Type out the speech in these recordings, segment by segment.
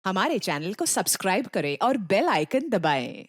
हमारे चैनल को सब्सक्राइब करें और बेल आइकन दबाएं।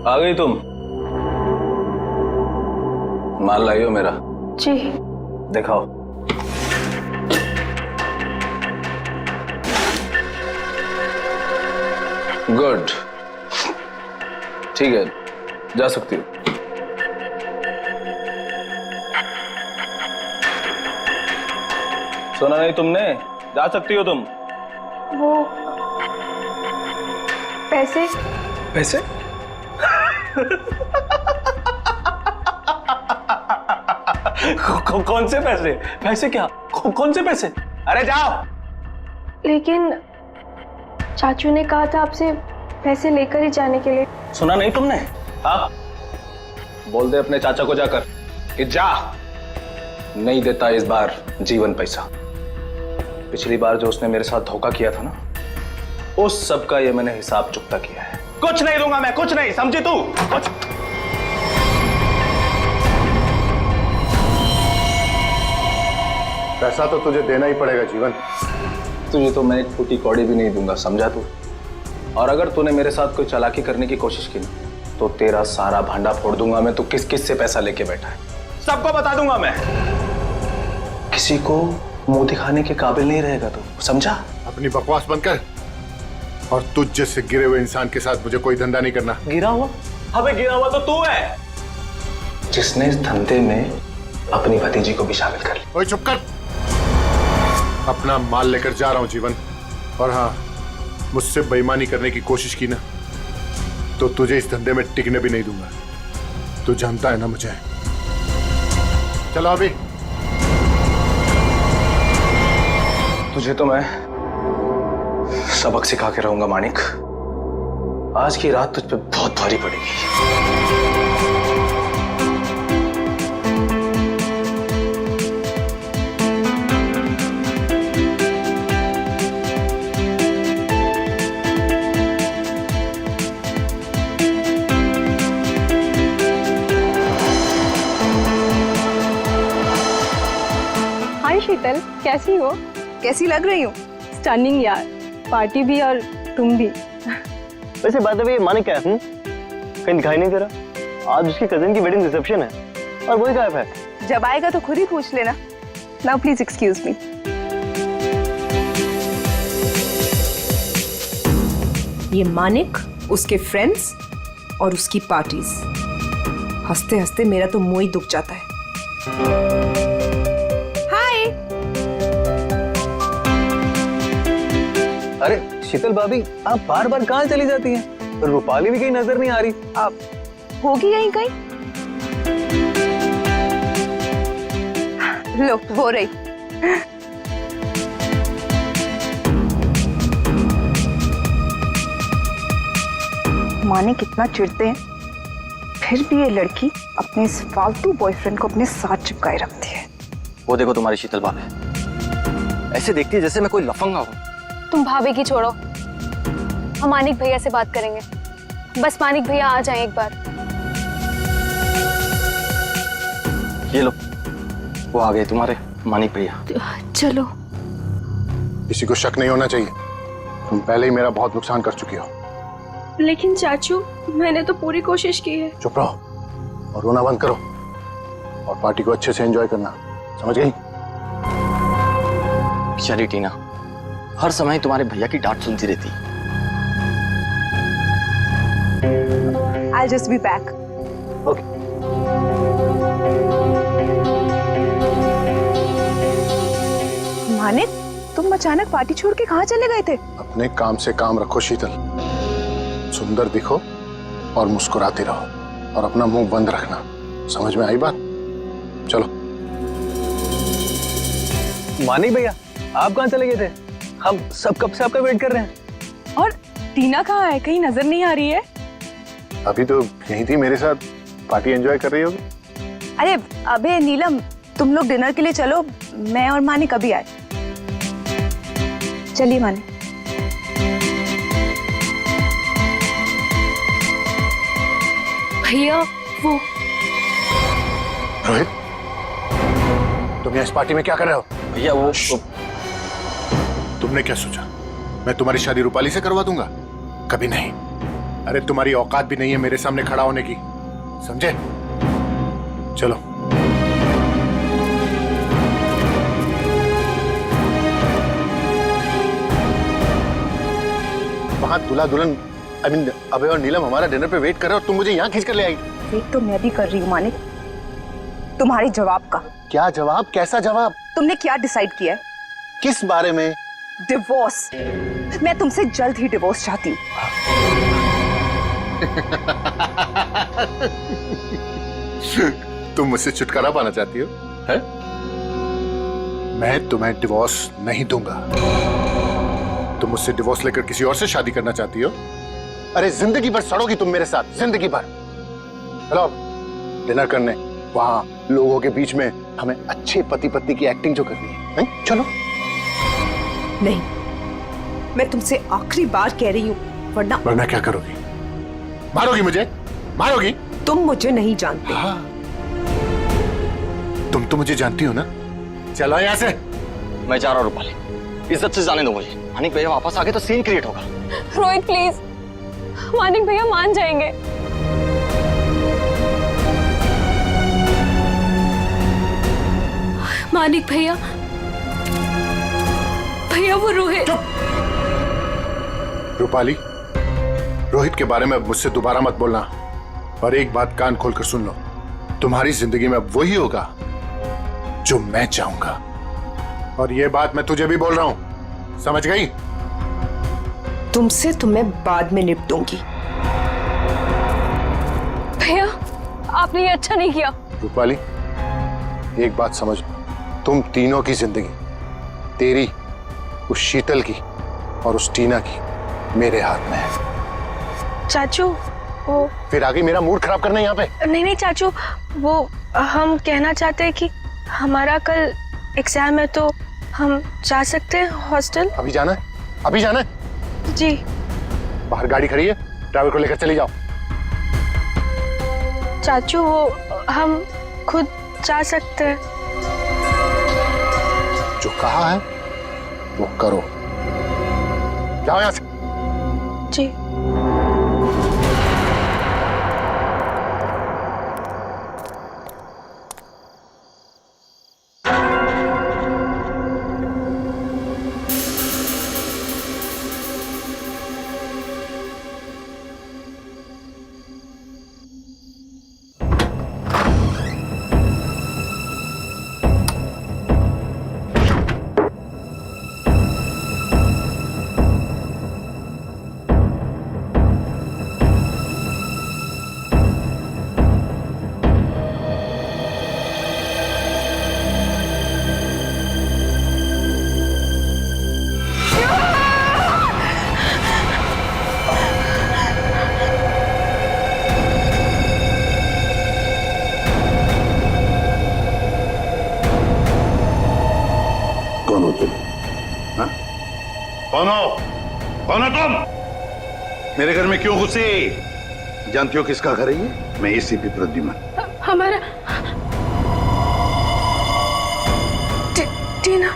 आ गई तुम? माल लाई हो मेरा? जी। दिखाओ। गुड, ठीक है, जा सकती हो। सुना नहीं तुमने? जा सकती हो तुम। वो पैसे पैसे? कौन से पैसे? पैसे क्या? कौन से पैसे? अरे जाओ। लेकिन चाचू ने कहा था आपसे पैसे लेकर ही जाने के लिए। सुना नहीं तुमने? हाँ, बोल दे अपने चाचा को जाकर कि जा, नहीं देता इस बार जीवन पैसा। पिछली बार जो उसने मेरे साथ धोखा किया था ना, उस सब का ये मैंने हिसाब चुकता किया है। कुछ नहीं दूंगा मैं, कुछ नहीं, समझी तू? कुछ। पैसा तो तुझे देना ही पड़ेगा जीवन। तुझे तो मैं एक फूटी कौड़ी भी नहीं दूंगा, समझा तू? और अगर तूने मेरे साथ कोई चालाकी करने की कोशिश की ना, तो तेरा सारा भांडा फोड़ दूंगा मैं। तू किस किस से पैसा लेके बैठा है सबको बता दूंगा मैं। किसी को मुंह दिखाने के काबिल नहीं रहेगा तू, समझा? अपनी बकवास बंद कर और तुझ जैसे गिरे हुए इंसान के साथ मुझे कोई धंधा नहीं करना। गिरा हुआ? अबे गिरा हुआ तो तू है, जिसने इस धंधे में अपनी भतीजी को भी शामिल कर लिया। ओए चुप कर। अपना माल लेकर जा रहा हूं जीवन। और हाँ, मुझसे बेईमानी करने की कोशिश की ना, तो तुझे इस धंधे में टिकने भी नहीं दूंगा। तू जानता है ना मुझे। चलो अभी। तुझे तो मैं सबक सिखा के रहूंगा मानिक। आज की रात तुझ पे बहुत भारी पड़ेगी। हाय शीतल, कैसी हो? कैसी लग रही हूँ? स्टनिंग यार, पार्टी भी और तुम भी। वैसे बात है, मानिक क्या है? कहीं दिखाई नहीं दे रहा। आज उसकी कजिन की वेडिंग रिसेप्शन है और वही गायब है। जब आएगा तो खुद ही पूछ लेना। Now please excuse me. ये मानिक, उसके फ्रेंड्स और उसकी पार्टीज। हंसते हंसते मेरा तो मुंह ही दुख जाता है। हाय। अरे शीतल भाभी, आप बार बार कहाँ चली जाती हैं? रूपाली भी कहीं नजर नहीं आ रही। अब होगी यहीं कहीं। लो, हो रही। माने कितना चिढ़ते हैं, फिर भी ये लड़की अपने इस फालतू बॉयफ्रेंड को अपने साथ चिपकाए रखती है। वो देखो तुम्हारी शीतल भाभी, ऐसे देखती है जैसे मैं कोई लफंगा हूँ। तुम भाभी की छोड़ो, हम मानिक भैया से बात करेंगे। बस मानिक भैया आ जाएं एक बार। ये लो, वो आ गए तुम्हारे मानिक भैया। चलो। किसी को शक नहीं होना चाहिए। तुम पहले ही मेरा बहुत नुकसान कर चुकी हो। लेकिन चाचू, मैंने तो पूरी कोशिश की है। चुप रहो और रोना बंद करो और पार्टी को अच्छे से एंजॉय करना, समझ गई? बेचारी टीना हर समय तुम्हारे भैया की डांट सुनती रहती। I'll just be back. Okay. Manik, तुम अचानक पार्टी छोड़ के कहाँ चले गए थे? अपने काम से काम रखो शीतल, सुंदर दिखो और मुस्कुराते रहो और अपना मुंह बंद रखना। समझ में आई बात? चलो। मानिक भैया, आप कहाँ चले गए थे? हम सब कब से आपका वेट कर रहे हैं। और टीना कहाँ है? कहीं नजर नहीं आ रही है। अभी तो यहीं थी मेरे साथ, पार्टी एंजॉय कर रही होगी। अरे अबे नीलम, तुम लोग डिनर के लिए चलो, मैं और मानिक अभी आए। चलिए मानिक। भैया वो रोहित, तुम यहाँ इस पार्टी में क्या कर रहे हो? भैया वो तुमने क्या सोचा मैं तुम्हारी शादी रूपाली से करवा दूंगा? कभी नहीं। अरे तुम्हारी औकात भी नहीं है मेरे सामने खड़ा होने की, समझे? चलो। वहां दूल्हा दुल्हन अभय और नीलम हमारा डिनर पे वेट कर रहे हो और तुम मुझे यहाँ खींच कर ले आई। वेट तो मैं भी कर रही हूँ मानिक, तुम्हारे जवाब का। क्या जवाब? कैसा जवाब? तुमने क्या डिसाइड किया है? किस बारे में? डिवोर्स। मैं तुमसे जल्द ही डिवोर्स चाहती हूँ। तुम मुझसे छुटकारा पाना चाहती हो, है? मैं तुम्हें डिवोर्स नहीं दूंगा। तुम मुझसे डिवोर्स लेकर किसी और से शादी करना चाहती हो? अरे जिंदगी भर सड़ोगी तुम मेरे साथ, जिंदगी भर। चलो डिनर करने, वहां लोगों के बीच में हमें अच्छे पति पत्नी की एक्टिंग जो करनी है, हैं? चलो। नहीं, मैं तुमसे आखिरी बार कह रही हूँ, वरना क्या करोगी? मारोगी मुझे? मारोगी? तुम मुझे नहीं जानते। हाँ। तुम तो मुझे जानती हो ना। चलो यहाँ से। मैं जा रहा हूँ रूपाली, इज्जत से जाने दो मुझे। मानिक भैया वापस आ गए तो सीन क्रिएट होगा। रोहित प्लीज, मानिक भैया मान जाएंगे। मानिक भैया, भैया वो रोहित। रूपाली, रोहित के बारे में मुझसे दोबारा मत बोलना। और एक बात कान खोलकर सुन लो, तुम्हारी जिंदगी में अब वही होगा जो मैं चाहूंगा। और ये बात मैं तुझे भी बोल रहा हूं, समझ गई? तुमसे तो मैं बाद में निपटूंगी। भैया आपने ये अच्छा नहीं किया। रूपाली, एक बात समझ, तुम तीनों की जिंदगी, तेरी, उस शीतल की और उस टीना की, मेरे हाथ में है। चाचू वो फिर आगे मेरा मूड खराब करना यहाँ पे? नहीं चाचू, वो हम कहना चाहते हैं कि हमारा कल एग्जाम है, तो हम जा सकते हैं हॉस्टल। अभी जाना है? अभी जाना है? जी। बाहर गाड़ी खड़ी है, ड्राइवर को लेकर चली जाओ। चाचू वो हम खुद जा सकते हैं। जो कहा है वो करो। जाओ यहाँ से। जी। कौन हो तुम? हाँ? कौन हो? कौन हो तुम? मेरे घर में क्यों घुसी? जानती हो किसका घर है ये? मैं एसीपी प्रद्युमन। हमारा टीना।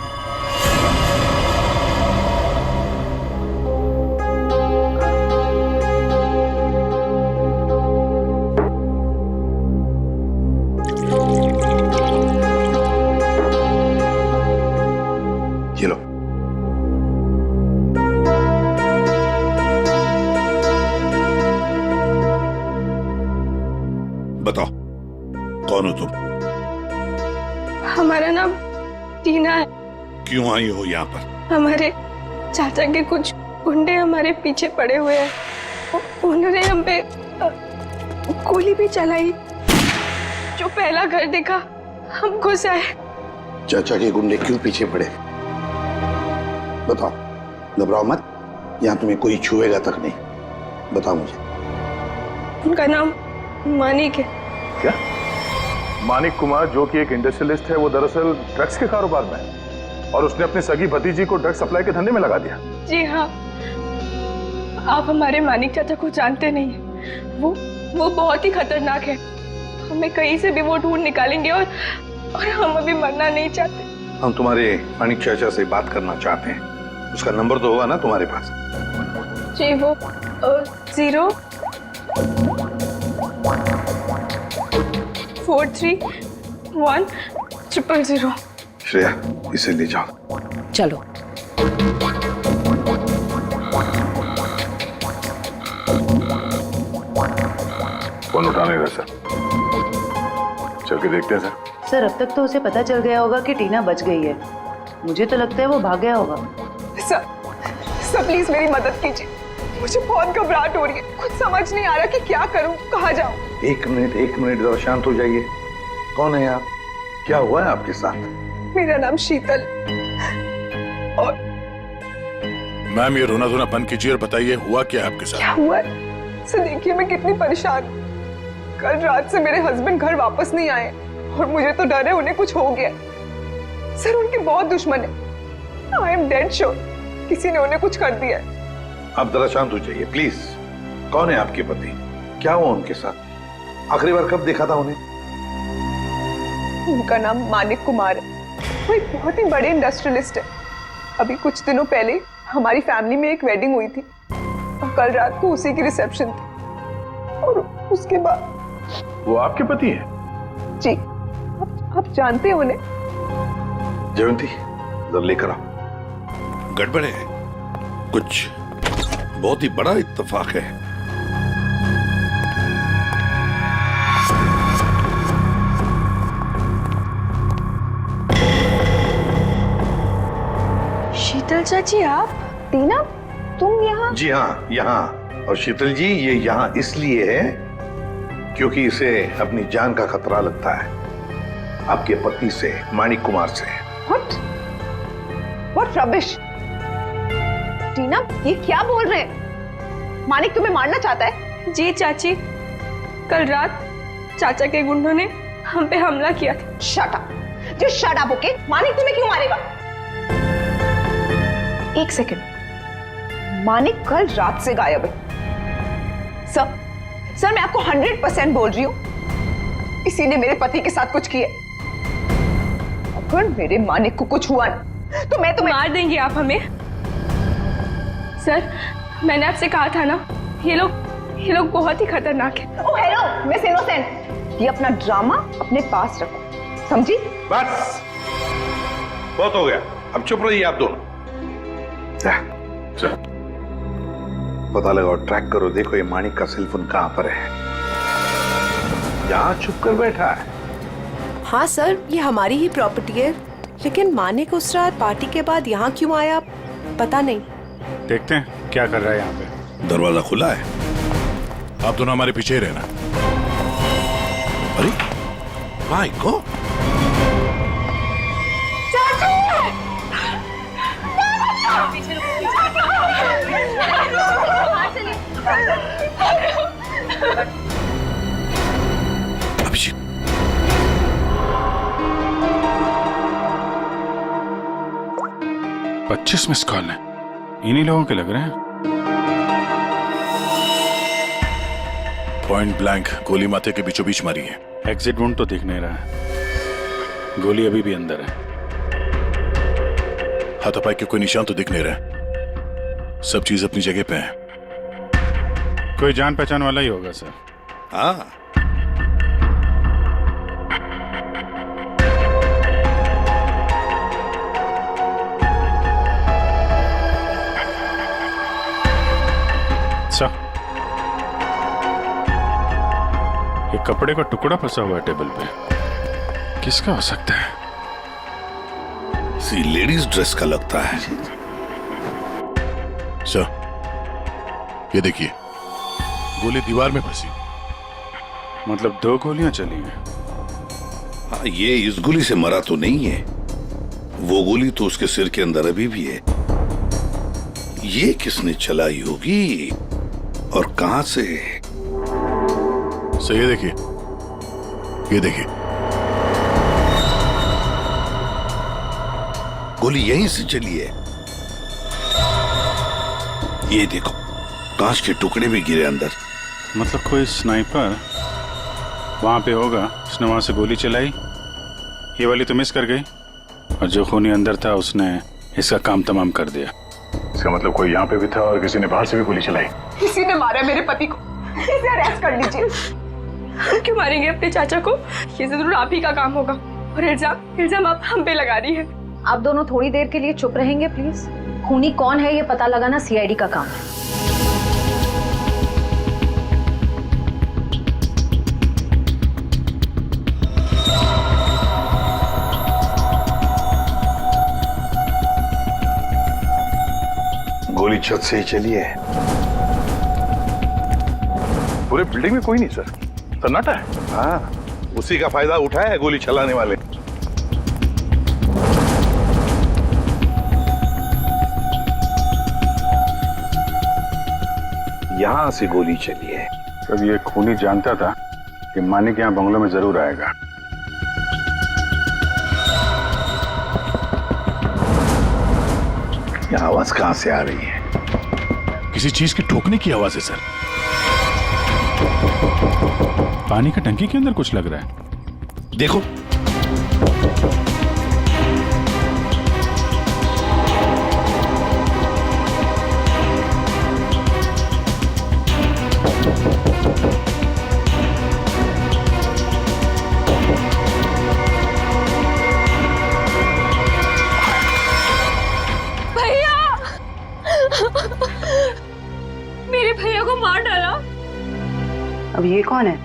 ये लो। बताओ कौन हो तुम? हमारा नाम टीना है। क्यों आई हो यहाँ पर? हमारे चाचा के कुछ गुंडे हमारे पीछे पड़े हुए हैं। उन्होंने हम पे गोली भी चलाई। जो पहला घर देखा हम घुस आए। चाचा के गुंडे क्यों पीछे पड़े? बताओ, घबराओ मत, यहाँ तुम्हें कोई छुएगा तक नहीं। बताओ मुझे। उनका नाम मानिक है। क्या? मानिक कुमार, जो कि एक इंडस्ट्रियलिस्ट है, वो दरअसल ड्रग्स के कारोबार में है और उसने अपनी सगी भतीजी को ड्रग्स सप्लाई के धंधे में लगा दिया। जी हाँ, आप हमारे मानिक चाचा को जानते नहीं हैं। वो बहुत ही खतरनाक है। हमें कहीं से भी वो ढूंढ निकालेंगे और हम अभी मरना नहीं चाहते। हम तुम्हारे मानिक चाचा से बात करना चाहते हैं। उसका नंबर तो होगा ना तुम्हारे पास? जी, वो 0431000। श्रेया, इसे ले जाओ। चलो। फोन उठाने का सर। चल के देखते हैं सर। सर, अब तक तो उसे पता चल गया होगा कि टीना बच गई है। मुझे तो लगता है वो भाग गया होगा। सर प्लीज मेरी मदद कीजिए। मुझे बहुत घबराहट हो रही है। कुछ समझ नहीं आ रहा कि क्या करूं, कहाँ जाऊं। एक मिनट जरा शांत हो जाइए। कौन है आप? क्या हुआ है आपके साथ? मेरा नाम शीतल। और मैम, ये रोना धोना बंद कीजिए और बताइए हुआ क्या आपके साथ? क्या हुआ है? सर देखिए, मैं कितनी परेशान हूं। कल रात से मेरे हस्बैंड घर वापस नहीं आए और मुझे तो डर है उन्हें कुछ हो गया। सर उनके बहुत दुश्मन है। आई एम डेड श्योर किसी ने उन्हें कुछ कर दिया है। आप जरा शांत हो जाइए प्लीज। कौन है आपके पति? क्या हुआ उनके साथ? आखिरी बार कब देखा था उन्हें? उनका नाम मानिक कुमार है। वो एक बहुत ही बड़े इंडस्ट्रियलिस्ट है। अभी कुछ दिनों पहले हमारी फैमिली में एक वेडिंग हुई थी और कल रात को उसी की रिसेप्शन थी। और उसके बाद वो आपके पति है? जी, आप जानते हो उन्हें? जयंती, जरा लेकर आओ। गड़बड़ है, कुछ बहुत ही बड़ा इत्तेफाक है। शीतल चाची, आप? टीना, तुम यहाँ? जी हाँ, यहाँ। और शीतल जी, ये यहाँ इसलिए है क्योंकि इसे अपनी जान का खतरा लगता है आपके पति से, मानिक कुमार से। What rubbish! टीना, ये क्या बोल रहे हैं? मानिक तुम्हें मारना चाहता है? जी चाची, कल रात चाचा के गुंडों ने हम पे हमला किया था। Shut up! Just shut up, okay? Manik तुम्हें क्यों मारेगा? एक सेकंड, मानिक कल रात से गायब है। सर मैं आपको 100% बोल रही हूँ, इसी ने मेरे पति के साथ कुछ किया। अगर मेरे मानिक को कुछ हुआ ना तो मैं तुम्हें मार देंगे आप हमें। सर, मैंने आपसे कहा था ना, ये लोग बहुत ही खतरनाक है। ओह हेलो मिस इनोसेंट, ये अपना ड्रामा अपने पास रखो, समझी? बस बहुत हो गया, अब चुप रहिए आप दोनों। पता लगाओ, ट्रैक करो, देखो ये मानिक का सेल फोन कहां पर है। यहाँ छुप कर बैठा है। हाँ सर, ये हमारी ही प्रॉपर्टी है, लेकिन मानिक उस रात पार्टी के बाद यहाँ क्यों आया पता नहीं। देखते हैं क्या कर रहा है यहाँ पे। दरवाजा खुला है। आप दोनों हमारे पीछे ही रहना। अरे my God, Abhishek, $25 miss call है। इन्हीं लोगों के लग रहे हैं। पॉइंट ब्लैंक गोली माथे के बीचों बीच मारी है। एग्जिट वुंड तो दिख नहीं रहा है, गोली अभी भी अंदर है। हाथापाई के कोई निशान तो दिख नहीं रहे, सब चीज अपनी जगह पे है। कोई जान पहचान वाला ही होगा सर। हाँ, एक कपड़े का टुकड़ा फंसा हुआ है टेबल पे, किसका हो सकता है? किसी लेडीज ड्रेस का लगता है। सर, ये देखिए, गोली दीवार में फंसी। मतलब 2 गोलियां चली हैं। हाँ, ये इस गोली से मरा तो नहीं है, वो गोली तो उसके सिर के अंदर अभी भी है। ये किसने चलाई होगी और कहां से? सर, ये देखिए, ये देखिए, गोली यहीं से चली है। ये देखो, कांच के टुकड़े भी गिरे अंदर। मतलब कोई स्नाइपर वहां पे होगा, उसने वहां से गोली चलाई। ये वाली तो मिस कर गई, और जो खूनी अंदर था उसने इसका काम तमाम कर दिया। इसका मतलब कोई यहाँ पे भी था और किसी ने बाहर से भी गोली चलाई। किसी ने मारा मेरे पति को, इसे अरेस्ट कर लीजिए। क्यों मारेंगे अपने चाचा को? ये जरूर आप ही का काम होगा। और इल्जाम आप हम पे लगा रही है। आप दोनों थोड़ी देर के लिए चुप रहेंगे प्लीज। खूनी कौन है ये पता लगाना सीआईडी का काम है। गोली छत से ही चली है। पूरे बिल्डिंग में कोई नहीं सर, सन्नाटा है। हाँ, उसी का फायदा उठाया है गोली चलाने वाले। यहां से गोली चली है। तब ये खूनी जानता था कि मानिक यहाँ बंगलों में जरूर आएगा। ये आवाज कहां से आ रही है? किसी चीज के ठोकने की आवाज है सर। पानी का टंकी के अंदर कुछ लग रहा है। देखो, मेरे भैया को मार डाला। अब ये कौन है?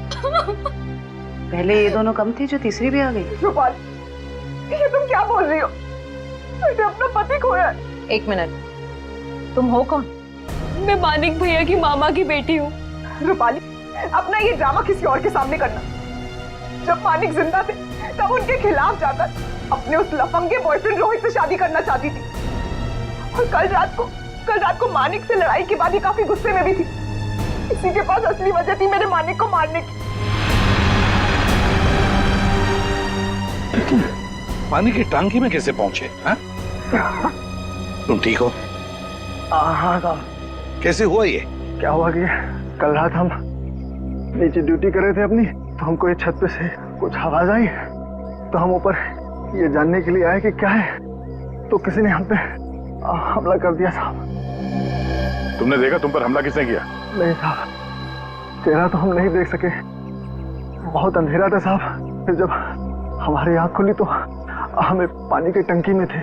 पहले ये दोनों कम थे, जो तीसरी भी आ गई। रूपाल, ये तुम क्या बोल रही हो? मैंने अपना पति खोया। एक मिनट, तुम हो कौन? मैं मानिक भैया की मामा की बेटी हूँ। रूपाली, अपना ये ड्रामा किसी और के सामने करना। जब मानिक जिंदा थे तब उनके खिलाफ जाकर अपने उस लफंगे बॉयफ्रेंड रोहित से शादी करना चाहती थी। और कल रात को मानिक से लड़ाई के बाद ही काफी गुस्से में भी थी। इसी के पास असली वजह थी मेरे मानिक को मारने की। पानी की टांकी में कैसे पहुंचे? हाँ? तुम ठीक हो? हाँ साहब। कैसे हुआ ये? क्या हुआ कि कल रात हम नीचे ड्यूटी कर रहे थे अपनी, तो हमको ये छत पे से कुछ आवाज आई, तो हम ऊपर ये जानने के लिए आए कि क्या है, तो किसी ने हम पे हमला कर दिया साहब। तुमने देखा तुम पर हमला किसने किया? नहीं साहब, चेहरा तो हम नहीं देख सके, बहुत अंधेरा था साहब। फिर जब हमारी आंख खुली तो हमें पानी की टंकी में थे।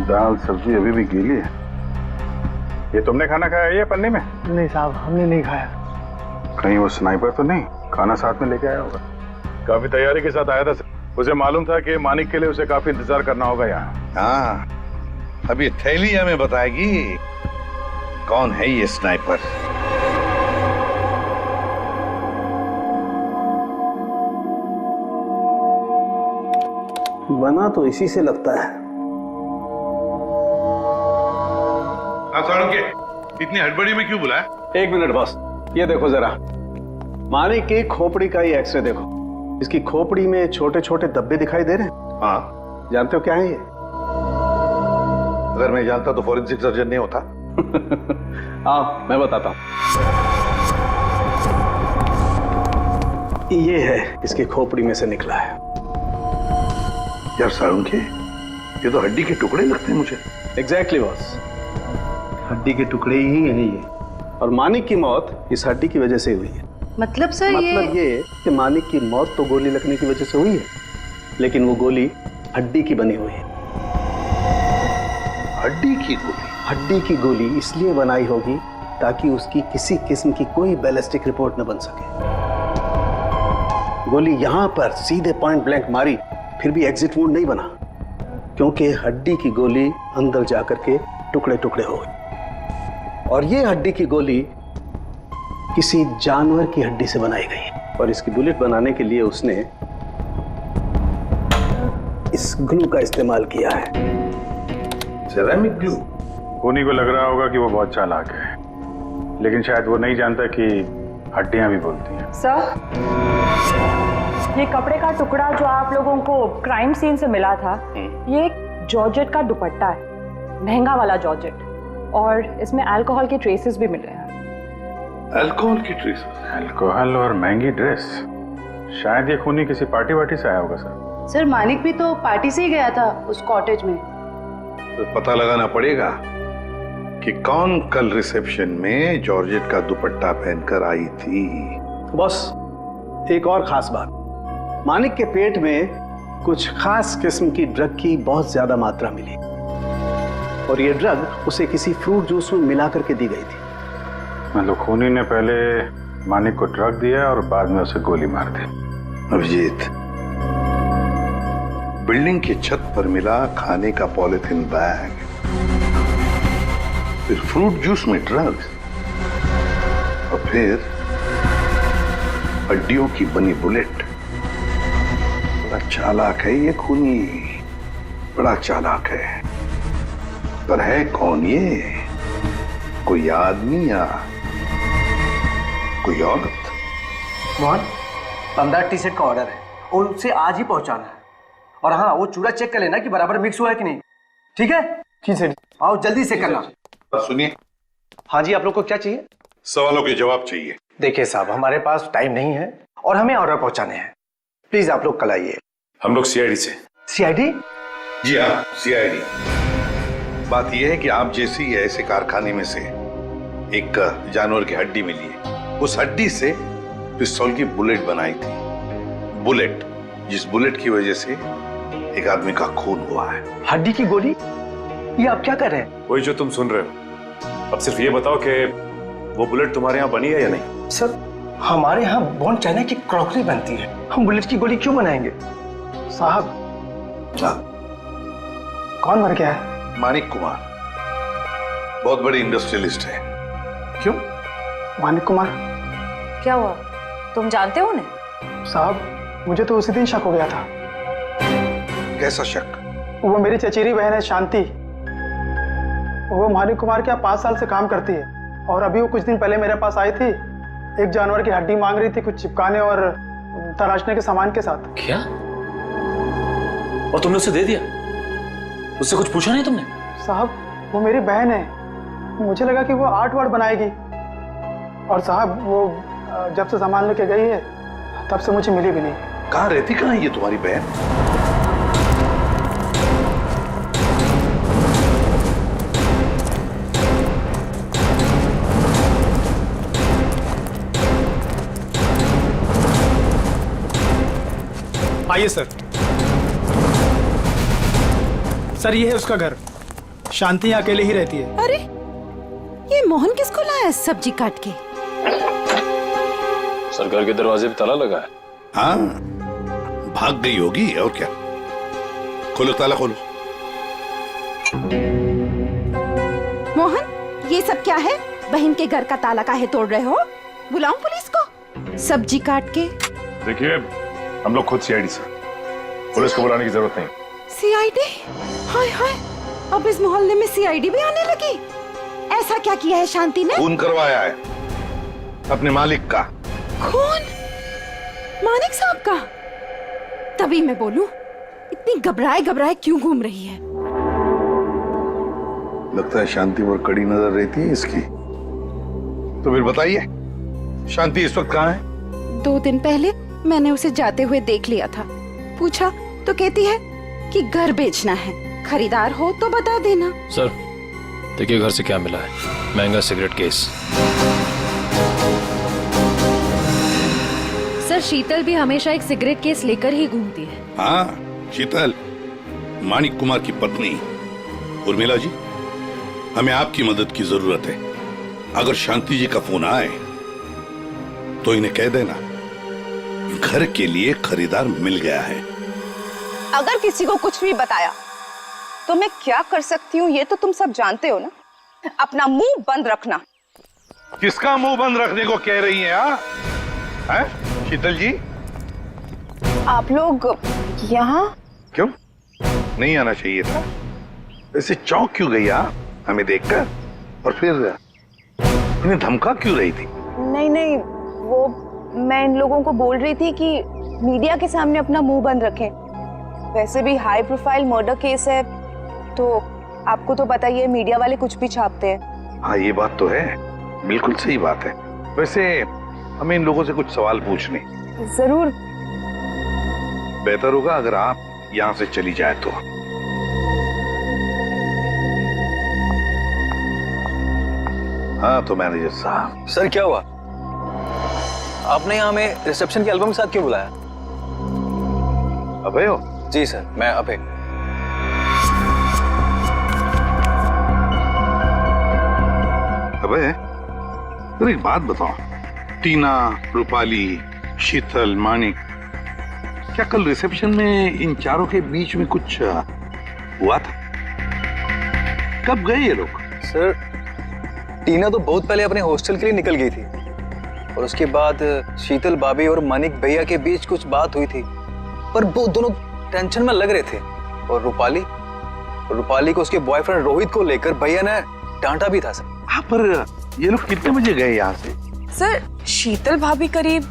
दाल सब्जी अभी भी गीली है। ये तुमने खाना खाया है पन्नी में? नहीं साहब, हमने नहीं खाया। कहीं वो स्नाइपर तो नहीं खाना साथ में लेके आया होगा? काफी तैयारी के साथ आया था। उसे मालूम था कि मानिक के लिए उसे काफी इंतजार करना होगा यहाँ। हाँ, अभी थैली हमें बताएगी कौन है ये स्नाइपर। बना तो इसी से लगता है। इतनी हड़बड़ी में क्यों बुलाया? एक मिनट बॉस, ये देखो जरा। मानिक की खोपड़ी का ही एक्सरे देखो। इसकी खोपड़ी में छोटे छोटे धब्बे दिखाई दे रहे हैं। हाँ, जानते हो क्या है ये? अगर मैं जानता तो फॉरेंसिक सर्जन नहीं होता। हाँ, मैं बताता हूँ। ये है, इसकी खोपड़ी में से निकला है। यार साळुंखे, ये तो हड्डी के टुकड़े लगते हैं मुझे। एग्जैक्टली बॉस, हड्डी के टुकड़े ही हैं ये। और मानिक की मौत इस हड्डी की वजह से हुई है। मतलब सर मतलब ये कि मानिक की मौत तो गोली लगने की वजह से हुई है, लेकिन वो गोली हड्डी की बनी हुई है। हड्डी की गोली? हड्डी की गोली इसलिए बनाई होगी ताकि उसकी किसी किस्म की कोई बैलिस्टिक रिपोर्ट न बन सके। गोली यहां पर सीधे पॉइंट ब्लैंक मारी, फिर भी एग्जिट वुंड नहीं बना, क्योंकि हड्डी की गोली अंदर जाकर के टुकड़े टुकड़े हो गई। और ये हड्डी की गोली किसी जानवर की हड्डी से बनाई गई और इसकी बुलेट बनाने के लिए उसने इस ग्लू का इस्तेमाल किया है, सेरेमिक ग्लू। खूनी को लग रहा होगा कि वो बहुत चालाक है, लेकिन शायद वो नहीं जानता कि हड्डियां भी बोलती हैं। सर, ये कपड़े का टुकड़ा जो आप लोगों को क्राइम सीन से मिला था, ये एक जॉर्जेट का दुपट्टा है, महंगा वाला जॉर्जेट, और इसमें अल्कोहल के ट्रेसेस भी मिले हैं। अल्कोहल की ट्रेसेस? अल्कोहल और महंगी ड्रेस। शायद ये खूनी किसी पार्टी वार्टी से आया होगा सर। सर मानिक भी तो पार्टी से ही गया था उस कॉटेज में। तो पता लगाना पड़ेगा कि कौन कल रिसेप्शन में जॉर्जेट का दुपट्टा पहनकर आई थी। बस एक और खास बात, मानिक के पेट में कुछ खास किस्म की ड्रग की बहुत ज्यादा मात्रा मिली और ये ड्रग उसे किसी फ्रूट जूस में मिला करके दी गई थी। मतलब खूनी ने पहले मानिक को ड्रग दिया और बाद में उसे गोली मार दी। अभिजीत, बिल्डिंग की छत पर मिला खाने का पॉलिथीन बैग, फिर फ्रूट जूस में ड्रग्स, और फिर हड्डियों की बनी बुलेट। बड़ा चालाक है ये खूनी, बड़ा चालाक है। पर है कौन ये? कोई आदमी या कोई औरत? मोहन, 15 टी शर्ट का ऑर्डर है और उसे आज ही पहुंचाना है। और हाँ, वो चूड़ा चेक कर लेना कि बराबर मिक्स हुआ है कि नहीं। ठीक है? जी सर। आओ जल्दी से करना। सुनिए। हाँ जी, आप लोग को क्या चाहिए? सवालों के जवाब चाहिए। देखिए साहब, हमारे पास टाइम नहीं है और हमें ऑर्डर पहुंचाने हैं। प्लीज आप लोग कल आइए। हम लोग सीआईडी से। सीआईडी? जी हाँ, सीआईडी। बात यह है कि आप जैसी ऐसे कारखाने में से एक जानवर की हड्डी मिली है, उस हड्डी से पिस्तौल की बुलेट बनाई थी। बुलेट, जिस बुलेट की वजह से एक आदमी का खून हुआ है। हड्डी की गोली? ये आप क्या कर रहे हैं? वही जो तुम सुन रहे हो। अब सिर्फ ये बताओ कि वो बुलेट तुम्हारे यहाँ बनी है या नहीं? सर, हमारे यहाँ बॉन चाइना की क्रॉकरी बनती है, हम बुलेट की गोली क्यों बनाएंगे? साहब, कौन मर गया है? मानिक कुमार, बहुत बड़ी इंडस्ट्रियलिस्ट है। क्यों? मानिक कुमार? क्या हुआ, तुम जानते हो उन्हें? साहब, मुझे तो उसी दिन शक हो गया था। कैसा शक? वो मेरी चचेरी बहन है शांति। वो मानिक कुमार के यहाँ 5 साल से काम करती है और अभी वो कुछ दिन पहले मेरे पास आई थी, एक जानवर की हड्डी मांग रही थी कुछ चिपकाने और तराशने के सामान के साथ। क्या? और तुमने उसे दे दिया? उससे कुछ पूछा नहीं तुमने? साहब, वो मेरी बहन है, मुझे लगा कि वो आर्ट वार्ट बनाएगी। और साहब, वो जब से सामान लेके गई है तब से मुझे मिली भी नहीं। कहाँ रहती, कहाँ है ये तुम्हारी बहन? आइए सर। सर, ये है उसका घर। शांति अकेले ही रहती है। अरे, ये मोहन किसको लाया है सब्जी काट के? सर, घर के दरवाजे पे ताला लगा है। हाँ, भाग गई होगी और क्या। खोलो, ताला खोलो। मोहन, ये सब क्या है? बहन के घर का ताला काहे तोड़ रहे हो? बुलाऊं पुलिस को? सब्जी काट के। देखिए, हम लोग खुद सीआईडी से, पुलिस को बुलाने की जरूरत नहीं। सीआईडी? हाय हाय, अब इस मोहल्ले में सीआईडी भी आने लगी। ऐसा क्या किया है शांति ने? खून करवाया है अपने मालिक का। खून? मानिक साहब का? तभी मैं बोलूं, इतनी घबराए घबराए क्यों घूम रही है? लगता है शांति पर कड़ी नजर रहती है इसकी। तो फिर बताइए, शांति इस वक्त कहाँ है? 2 दिन पहले मैंने उसे जाते हुए देख लिया था। पूछा तो कहती है कि घर बेचना है, खरीदार हो तो बता देना। सर, देखिए घर से क्या मिला है। महंगा सिगरेट केस। सर, शीतल भी हमेशा एक सिगरेट केस लेकर ही घूमती है। हाँ, शीतल, मानिक कुमार की पत्नी। उर्मिला जी, हमें आपकी मदद की जरूरत है। अगर शांति जी का फोन आए तो इन्हें कह देना घर के लिए खरीदार मिल गया है। अगर किसी को कुछ भी बताया तो मैं क्या कर सकती हूँ ये तो तुम सब जानते हो ना। अपना मुंह बंद रखना। किसका मुंह बंद रखने को कह रही हैं? हैं? शीतल जी, आप लोग यहाँ क्यों नहीं आना चाहिए था? ऐसे चौंक क्यों गई आप हमें देखकर? और फिर इन्हें धमका क्यों रही थी? नहीं नहीं, वो मैं इन लोगों को बोल रही थी कि मीडिया के सामने अपना मुंह बंद रखें। वैसे भी हाई प्रोफाइल मर्डर केस है तो आपको तो पता ही है मीडिया वाले कुछ भी छापते हैं। हाँ ये बात तो है, बिल्कुल सही बात है। वैसे हमें इन लोगों से कुछ सवाल पूछने। जरूर। बेहतर होगा अगर आप यहाँ से चली जाए तो। हाँ तो मैनेजर साहब। सर क्या हुआ? आपने यहाँ हमें रिसेप्शन के एल्बम के साथ क्यों बुलाया? अभय हो? जी सर, मैं अभय। अबे अरे एक बात बताओ, टीना, रूपाली, शीतल, मानिक, क्या कल रिसेप्शन में इन चारों के बीच में कुछ हुआ था? कब गए ये लोग? सर टीना तो बहुत पहले अपने हॉस्टल के लिए निकल गई थी और उसके बाद शीतल भाभी और मानिक भैया के बीच कुछ बात हुई थी, पर वो दोनों टेंशन में लग रहे थे। और रूपाली को उसके बॉयफ्रेंड रोहित को लेकर भैया ने डांटा भी था सर। हाँ पर ये लोग कितने बजे गए यहाँ से? सर शीतल भाभी करीब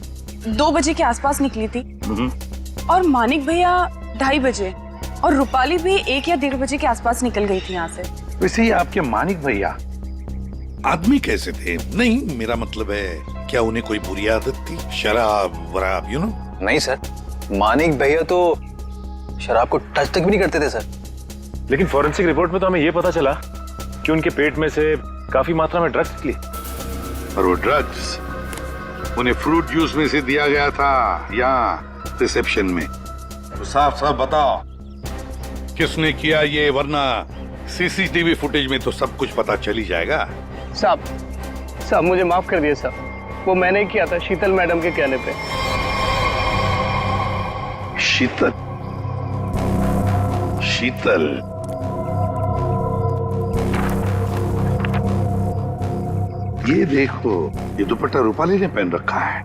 2 बजे के आसपास निकली थी और मानिक भैया 2:30 बजे और रूपाली भी 1 या 1:30 बजे के आसपास निकल गई थी यहाँ से। वैसे ही आपके मानिक भैया आदमी कैसे थे? नहीं मेरा मतलब है क्या उन्हें कोई बुरी आदत थी? शराब वराब यू नो? नहीं सर, मानिक भैया तो शराब को टच तक भी नहीं करते थे सर। लेकिन फॉरेंसिक रिपोर्ट में तो हमें यह पता चला कि उनके पेट में से काफी मात्रा में ड्रग्स निकली। और वो ड्रग्स उन्हें फ्रूट जूस में से दिया गया था यहाँ रिसेप्शन में। तो साफ साफ बताओ किसने किया ये, वरना सीसीटीवी फुटेज में तो सब कुछ पता चल ही जाएगा। साहब मुझे माफ कर दिए साहब, वो मैंने किया था शीतल मैडम के कहने पे। शीतल ये देखो, ये दुपट्टा रूपाली ने पहन रखा है।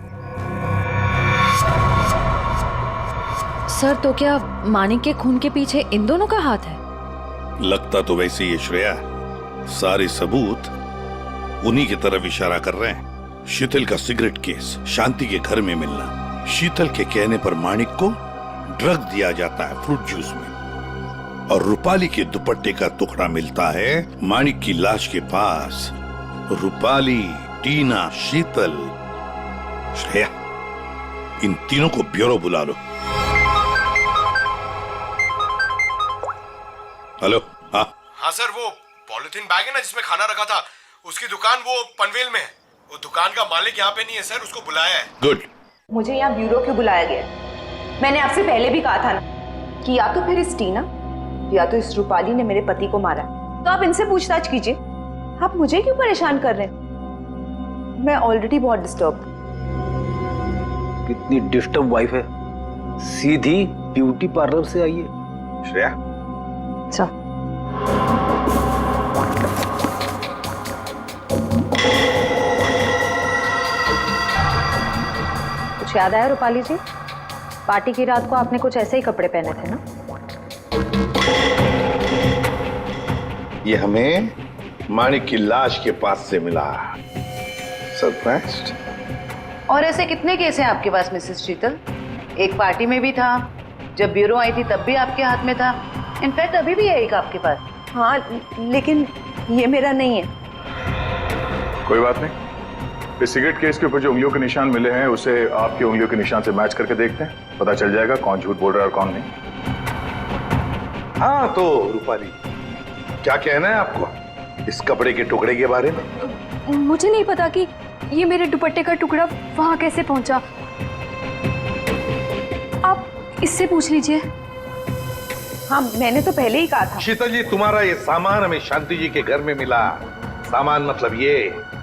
सर तो क्या मानिक के खून के पीछे इन दोनों का हाथ है? लगता तो वैसे ही श्रेया, सारे सबूत उन्हीं की तरफ इशारा कर रहे हैं। शीतल का सिगरेट केस, शांति के घर में मिलना, शीतल के कहने पर मानिक को ड्रग दिया जाता है फ्रूट जूस में, और रूपाली के दुपट्टे का टुकड़ा मिलता है मानिक की लाश के पास। रूपाली, टीना, शीतल, श्रेया, इन तीनों को ब्यूरो बुला लो। हेलो। हाँ सर, वो पॉलिथीन बैग है ना जिसमें खाना रखा था, उसकी दुकान वो पनवेल में है। वो दुकान का मालिक यहाँ पे नहीं है सर, उसको बुलाया है। गुड। मुझे यहाँ ब्यूरो क्यों बुलाया गया? मैंने आपसे पहले भी कहा था ना कि या तो फिर इस टीना या तो इस रूपाली ने मेरे पति को मारा, तो आप इनसे पूछताछ कीजिए। आप मुझे क्यों परेशान कर रहे हैं? मैं ऑलरेडी बहुत डिस्टर्ब। कितनी डिस्टर्ब वाइफ है, सीधी ब्यूटी पार्लर से आई है। श्रेया अच्छा, कुछ याद आया रूपाली जी? पार्टी की रात को आपने कुछ ऐसे ही कपड़े पहने थे ना? ये हमें मानिक की लाश के पास से मिला। सरप्राइज्ड। और ऐसे कितने केस हैं आपके पास मिसेस शीतल? एक पार्टी में भी था, जब ब्यूरो आई थी तब भी आपके हाथ में था, इनफैक्ट अभी भी है एक आपके पास। हाँ लेकिन ये मेरा नहीं है। कोई बात नहीं, इस सिगरेट केस के ऊपर जो उंगलियों के निशान मिले हैं उसे आपकी उंगलियों के निशान से मैच करके देखते हैं, पता चल जाएगा कौन झूठ बोल रहा है और कौन नहीं। हाँ तो रूपाली, क्या कहना है आपको इस कपड़े के टुकड़े के बारे में? मुझे नहीं पता कि ये मेरे दुपट्टे का टुकड़ा वहां कैसे पहुंचा। आप इससे पूछ लीजिए। हाँ मैंने तो पहले ही कहा था। शीतल जी, तुम्हारा ये सामान हमें शांति जी के घर में मिला। सामान मतलब ये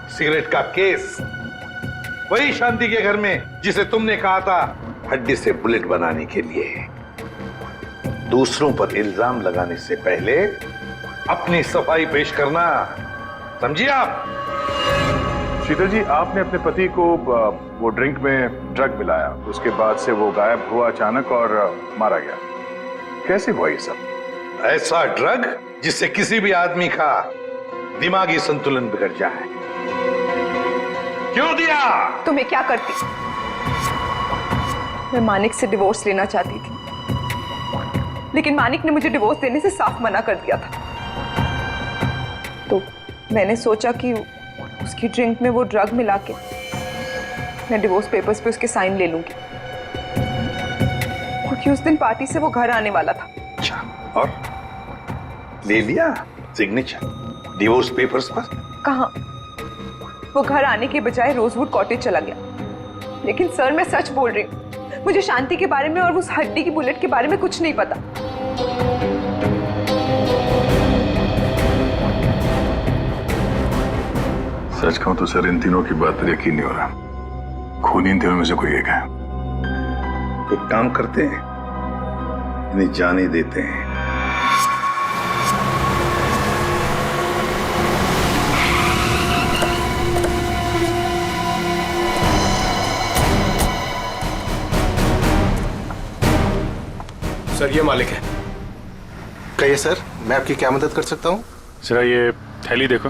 सिगरेट का केस, वही शांति के घर में जिसे तुमने कहा था हड्डी से बुलेट बनाने के लिए। दूसरों पर इल्जाम लगाने से पहले अपनी सफाई पेश करना, समझिए आप? शीतल जी, आपने अपने पति को वो ड्रिंक में ड्रग मिलाया, उसके बाद से वो गायब हुआ अचानक और मारा गया। कैसे हुआ ये सब? ऐसा ड्रग जिससे किसी भी आदमी का दिमागी संतुलन बिगड़ जाए। क्यों दिया? तो मैं क्या करती? मैं मानिक से डिवोर्स लेना चाहती थी, लेकिन मानिक ने मुझे डिवोर्स देने से साफ मना कर दिया था। तो मैंने सोचा कि उसकी ड्रिंक में वो ड्रग मिला के मैं डिवोर्स पेपर्स पे उसके साइन ले लूंगी, क्योंकि उस दिन पार्टी से वो घर आने वाला था। अच्छा, और ले लिया सिग्नेचर डिवोर्स पेपर्स पर? कहाँ, वो घर आने के बजाय रोजवुड कॉटेज चला गया। लेकिन सर मैं सच बोल रही हूँ, मुझे शांति के बारे में और उस हड्डी की बुलेट के बारे में कुछ नहीं पता। सच कहूं तो सर, इन तीनों की बात पर यकीन नहीं हो रहा। खून इन तीनों में से कोई एक है। एक काम करते हैं, इन्हें जाने देते हैं। सर ये मालिक है। कहिए सर, मैं आपकी क्या मदद कर सकता हूँ? जरा ये थैली देखो,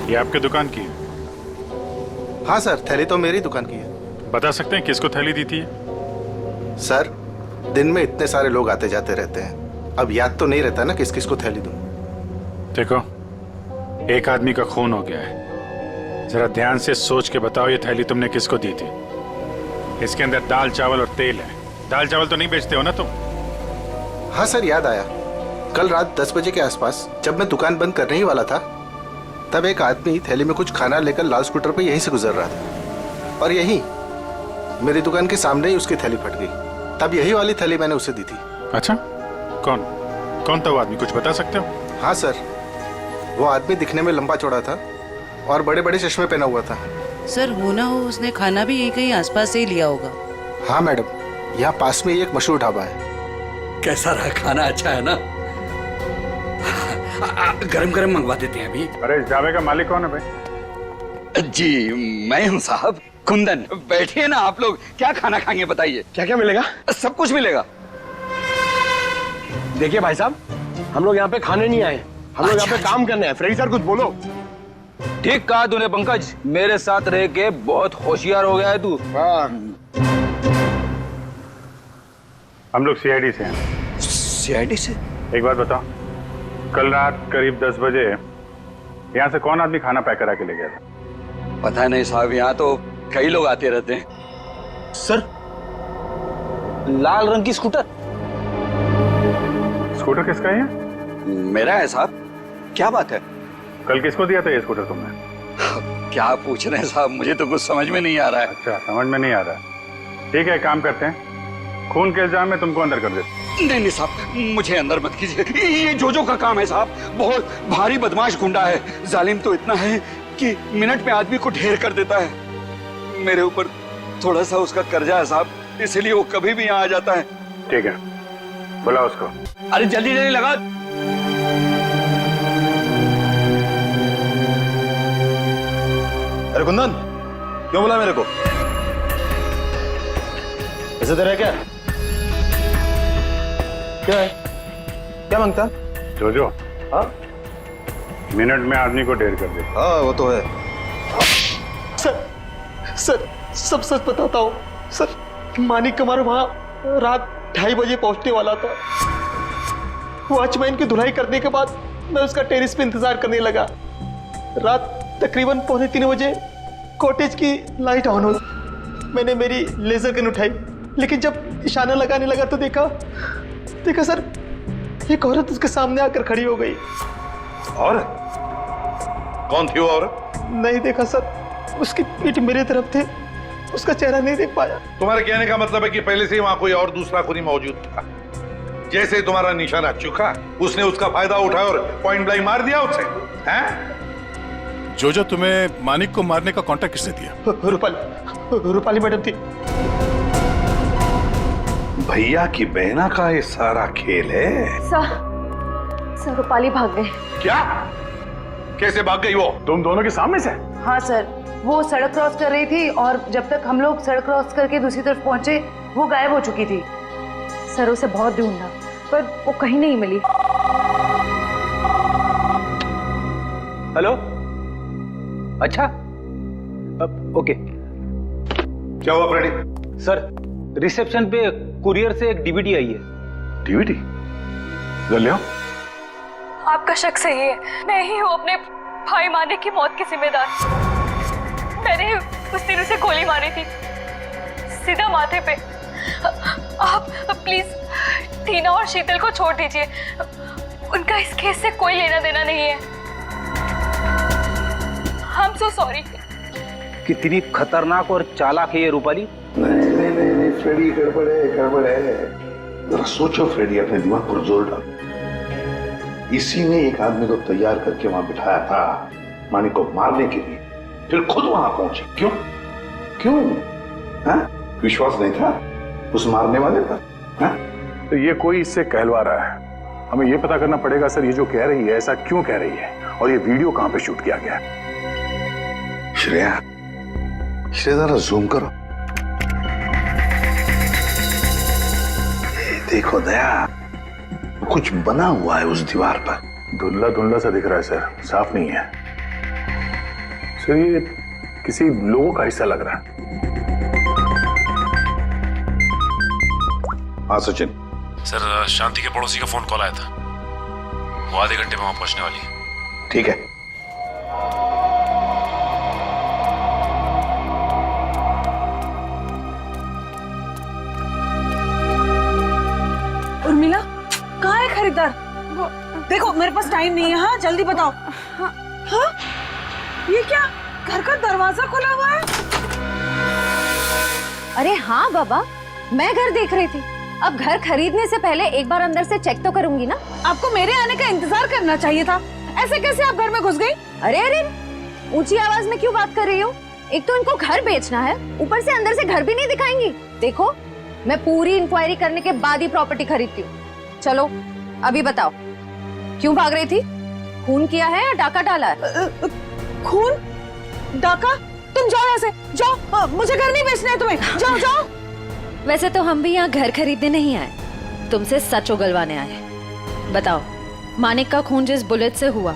ये आपके दुकान की है? हाँ सर, थैली तो मेरी दुकान की है। बता सकते हैं किसको थैली दी थी? सर, दिन में इतने सारे लोग आते जाते रहते हैं, अब याद तो नहीं रहता ना किस किस को थैली दूं। देखो, एक आदमी का खून हो गया है, जरा ध्यान से सोच के बताओ ये थैली तुमने किसको दी थी? इसके अंदर दाल चावल और तेल है। दाल चावल तो नहीं बेचते हो ना तुम? हाँ सर, याद आया। कल रात 10 बजे के आसपास जब मैं दुकान बंद करने ही वाला था, तब एक आदमी थैली में कुछ खाना लेकर लाल स्कूटर पर यहीं से गुजर रहा था, और यहीं मेरी दुकान के सामने ही उसकी थैली फट गई। तब यही वाली थैली मैंने उसे दी थी। अच्छा, कौन कौन था वो आदमी, कुछ बता सकते हो? हाँ सर, वो आदमी दिखने में लंबा चौड़ा था और बड़े बड़े चश्मे पहना हुआ था। सर, हो ना हो उसने खाना भी यहीं कहीं आसपास से ही लिया होगा। हाँ मैडम, यहाँ पास में ही एक मशहूर ढाबा है। कैसा रहा खाना? अच्छा है ना? गरम गरम मंगवा देते हैं अभी। अरे, इस ढाबे का मालिक कौन है भाई? जी मैं हूँ साहब, कुंदन। बैठिए ना आप लोग, क्या खाना खाएंगे बताइए? क्या क्या मिलेगा? सब कुछ मिलेगा। देखिए भाई साहब, हम लोग यहाँ पे खाने नहीं आए, हम लोग यहाँ पे काम करने आए। फ्रेडी सर कुछ बोलो। ठीक कहा तूने पंकज, मेरे साथ रह के बहुत होशियार हो गया है तू। हम लोग सीआईडी से हैं। सीआईडी से? एक बात बताओ, कल रात करीब 10 बजे यहाँ से कौन आदमी खाना पैक करा के ले गया था? पता नहीं साहब, यहाँ तो कई लोग आते रहते हैं। सर, लाल रंग की स्कूटर। स्कूटर किसका है? मेरा है साहब। क्या बात है? कल किसको दिया था ये स्कूटर तुमने? क्या पूछ रहे हैं साहब, मुझे तो कुछ समझ में नहीं आ रहा है। अच्छा, समझ में नहीं आ रहा। ठीक है, काम करते हैं, खून के इल्जाम में तुमको अंदर कर देते। नहीं नहीं साहब, मुझे अंदर मत कीजिए। ये जोजो का काम है साहब, बहुत भारी बदमाश गुंडा है। जालिम तो इतना है कि मिनट में आदमी को ढेर कर देता है। मेरे ऊपर थोड़ा सा उसका कर्जा है साहब, इसलिए वो कभी भी यहाँ आ जाता है। ठीक है, बुलाओ उसको। अरे जल्दी जल्दी लगा। अरे कुंदन, क्यों बुला मेरे को? ऐसे तेरा क्या क्या है? क्या मांगता? जोजो, हाँ मिनट में आदमी को ढेर कर दे। हाँ वो तो है। सर सब सच बताता हूँ सर, मानिक कमार वहाँ रात 2:30 बजे पहुँचने वाला था। वॉचमैन की धुलाई करने के बाद मैं उसका टेरिस पे इंतजार करने लगा। रात तकरीबन 2:45 बजे कॉटेज की लाइट ऑन हुई। मैंने मेरी लेजर गन उठाई, लेकिन जब निशाना लगाने लगा तो देखा सर, एक औरत उसके सामने आकर खड़ी हो गई। औरत? कौन थी वो औरत? नहीं देखा सर, उसकी पीठ मेरे तरफ थे, उसका चेहरा नहीं देख पाया। तुम्हारे कहने का मतलब है कि पहले से ही वहां कोई और दूसरा खूनी मौजूद था? जैसे ही तुम्हारा निशाना चुका उसने उसका फायदा उठाया और पॉइंट ब्लैंक मार दिया उसे, हैं? जो तुम्हें मानिक को मारने का कॉन्ट्रैक्ट किसने दिया? रूपाली मैडम थी। भैया की बहना का ये सारा खेल है। सर रूपाली भाग गए। क्या? कैसे भाग गई वो? तुम दोनों के सामने से? हाँ सर, वो सड़क क्रॉस कर रही थी और जब तक हम लोग सड़क क्रॉस करके दूसरी तरफ पहुंचे वो गायब हो चुकी थी। सर उसे बहुत ढूंढा पर वो कहीं नहीं मिली। हेलो, अच्छा, ओके। क्या हुआ फ्रेडी? सर, रिसेप्शन पे कुरियर से एक डीवीडी आई है। डीवीडी? ले आओ। आपका शक सही है, मैं ही हूँ अपने भाई मानिक की मौत की जिम्मेदार। मैंने उस दिन उसे गोली मारी थी, सीधा माथे पे। आप प्लीज टीना और शीतल को छोड़ दीजिए, उनका इस केस से कोई लेना देना नहीं है। I'm so sorry। कितनी खतरनाक और चालाक है ये रूपाली। नहीं, फ्रेडी गड़बड़ है। जरा सोचो फ्रेडी, अपने दिमाग पर जोर डालो। इसी ने एक आदमी को तैयार करके वहां बिठाया था मानिक को मारने के लिए, फिर खुद वहां पहुंचे। क्यों? हाँ? विश्वास नहीं था उस मारने वाले पर? हाँ? तो ये कोई इससे कहलवा रहा है। हमें ये पता करना पड़ेगा सर, ये जो कह रही है ऐसा क्यों कह रही है, और ये वीडियो कहां पे शूट किया गया है। श्रेया जरा जूम करो। देखो दया, कुछ बना हुआ है उस दीवार पर। धुंधला सा दिख रहा है सर, साफ नहीं है सर। ये किसी लोगों का हिस्सा लग रहा है। हाँ सचिन। सर, शांति के पड़ोसी का फोन कॉल आया था, वो आधे घंटे में वहां पहुंचने वाली है। ठीक है। उर्मिला, कहाँ है खरीदार? देखो मेरे पास टाइम नहीं है। हाँ जल्दी बताओ। हाँ? ये क्या, घर का दरवाजा खुला हुआ है? अरे हाँ बाबा, मैं घर देख रही थी। अब घर खरीदने से पहले एक बार अंदर से चेक तो करूंगी ना। आपको मेरे आने का इंतजार करना चाहिए था। ऐसे कैसे आप घर में घुस गई? अरे ऊंची आवाज में क्यों बात कर रही हो? एक तो इनको घर बेचना है, ऊपर से अंदर से घर भी नहीं दिखाएंगी। देखो, मैं पूरी इंक्वायरी करने के बाद ही प्रॉपर्टी खरीदती हूँ। चलो अभी बताओ, क्यों भाग रही थी? खून किया है या डाका डाला है? खून? डाका? तुम जाओ यहाँ से, जाओ। मुझे घर नहीं बेचना है तुम्हें। जाओ। वैसे तो हम भी यहाँ घर खरीदने नहीं आए, तुमसे सच उगलवाने आए। बताओ, मानिक का खून जिस बुलेट से हुआ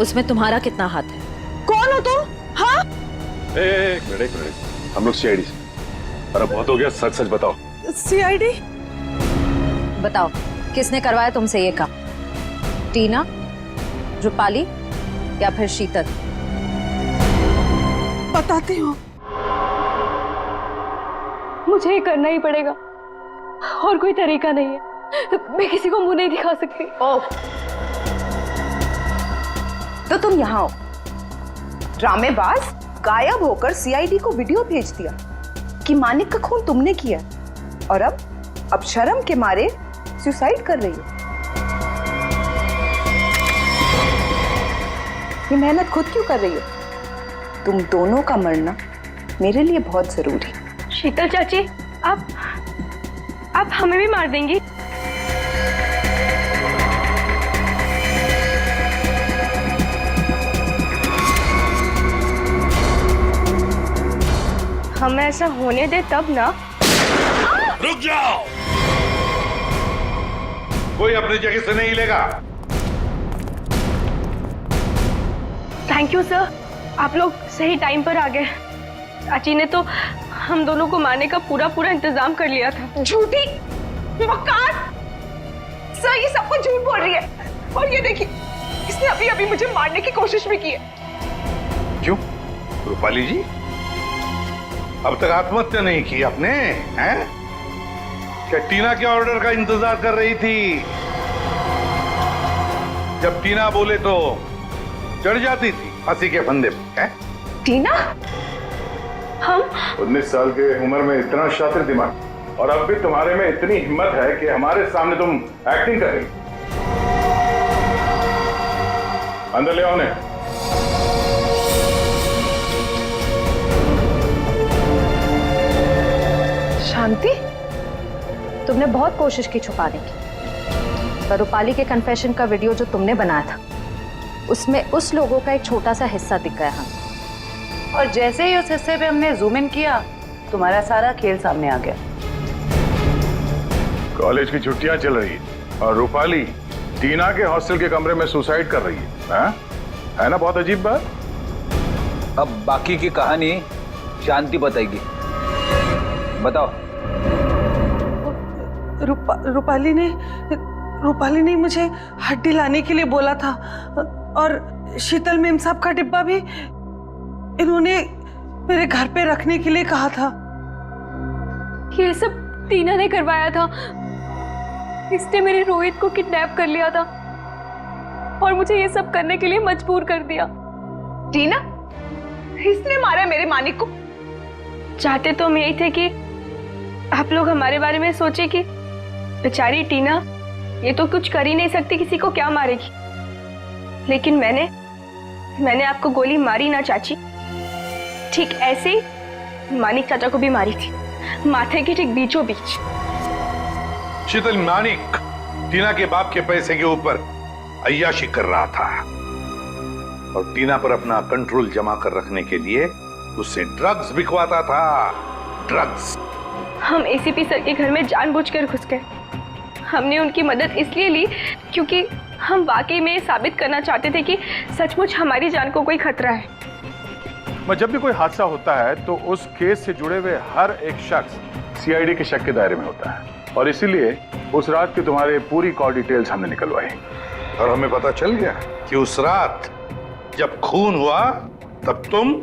उसमें तुम्हारा कितना हाथ है? कौन हो तुम? हाँ? एक मिनट, हम लोग सीआईडी से। अरे बहुत हो गया, सच बताओ। सीआईडी? बताओ, किसने करवाया तुमसे ये काम? टीना, रूपाली या फिर शीतल? बताती हूँ। मुझे ये करना ही पड़ेगा, और कोई तरीका नहीं है। मैं किसी को मुंह नहीं दिखा सकती। तो तुम यहाँ हो, ड्रामेबाज, गायब होकर सीआईडी को वीडियो भेज दिया कि मानिक का खून तुमने किया, और अब शर्म के मारे सुसाइड कर रही हो। ये मेहनत खुद क्यों कर रही हो? तुम दोनों का मरना मेरे लिए बहुत जरूरी है। शीतल चाची, आप हमें भी मार देंगी? हमें ऐसा होने दे तब ना। रुक जाओ, कोई अपनी जगह से नहीं हिलेगा। थैंक यू सर, आप लोग सही टाइम पर आ गए। चाची ने तो हम दोनों को मारने का पूरा इंतजाम कर लिया था। झूठी मक्कार! सर ये सब कुछ झूठ बोल रही है, और ये देखिए, इसने अभी मुझे मारने की कोशिश भी की है। क्यों रूपाली जी, अब तक आत्महत्या नहीं की आपने? हैं? क्या टीना के ऑर्डर का इंतजार कर रही थी? जब टीना बोले तो चढ़ जाती थी फांसी के फंदे पे। टीना? हम 19 साल के उम्र में इतना शातिर दिमाग, और अब भी तुम्हारे में इतनी हिम्मत है कि हमारे सामने तुम एक्टिंग कर रही। अंदर ले आओ उन्हें। शांति, तुमने बहुत कोशिश की छुपाने की, पर रूपाली के कन्फेशन का वीडियो जो तुमने बनाया था उसमें उस लोगों का एक छोटा सा हिस्सा दिख गया हमें। और जैसे ही उस हिस्से पे हमने जूम इन किया, तुम्हारा सारा खेल सामने आ गया। कॉलेज की छुट्टियां चल रही है और रूपाली टीना के हॉस्टल के कमरे में सुसाइड कर रही है ना? बहुत अजीब बात। अब बाकी की कहानी शांति बताएगी। बताओ। रूपाली ने मुझे हड्डी लाने के लिए बोला था और शीतल मेम साहब का डिब्बा भी इन्होंने मेरे घर पे रखने के लिए कहा था। ये सब टीना ने करवाया था। इसने मेरे रोहित को किडनैप कर लिया था और मुझे ये सब करने के लिए मजबूर कर दिया। टीना, इसने मारा मेरे मानिक को? चाहते तो हम यही थे कि आप लोग हमारे बारे में सोचे कि बेचारी टीना ये तो कुछ कर ही नहीं सकती, किसी को क्या मारेगी। लेकिन मैंने आपको गोली मारी ना चाची, ठीक ऐसे ही मानिक चाचा को भी मारी थी, माथे के ठीक बीचों बीच। शीतल मानिक टीना के बाप के पैसे के ऊपर अय्याशी कर रहा था और टीना पर अपना कंट्रोल जमा कर रखने के लिए उससे ड्रग्स बिकवाता था। ड्रग्स। हम एसीपी सर के घर में जानबूझकर घुस गए। हमने उनकी मदद इसलिए ली क्योंकि हम वाकई में साबित करना चाहते थे कि सचमुच हमारी जान को कोई खतरा है। जब भी कोई हादसा होता है तो उस केस से जुड़े हुए हर एक शख्स सीआईडी के शक के दायरे में होता है और इसीलिए उस रात की तुम्हारी पूरी कॉल डिटेल्स हमने निकलवाई और हमें पता चल गया कि उस रात जब खून हुआ तब तुम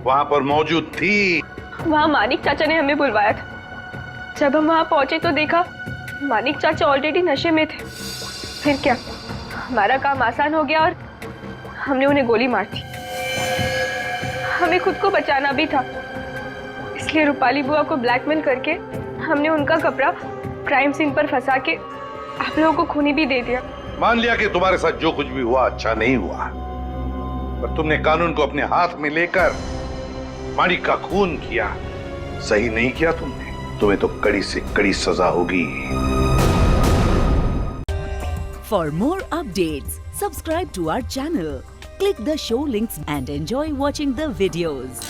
वहां पर मौजूद थी। वहां मानिक चाचा ने हमें बुलवाया था। जब हम वहां पहुंचे तो देखा मानिक चाचा ऑलरेडी नशे में थे। फिर क्या, हमारा काम आसान हो गया और हमने उन्हें गोली मार दी। हमें खुद को बचाना भी था, इसलिए रूपाली बुआ को ब्लैकमेल करके हमने उनका कपड़ा क्राइम सीन पर फंसा के आप लोगों को खूनी भी दे दिया। मान लिया कि तुम्हारे साथ जो कुछ भी हुआ अच्छा नहीं हुआ, पर तुमने कानून को अपने हाथ में लेकर मानिक का खून किया। सही नहीं किया तुमने। तुम्हें तो कड़ी से कड़ी सजा होगी। For more updates, subscribe to our channel, click the show links and enjoy watching the videos.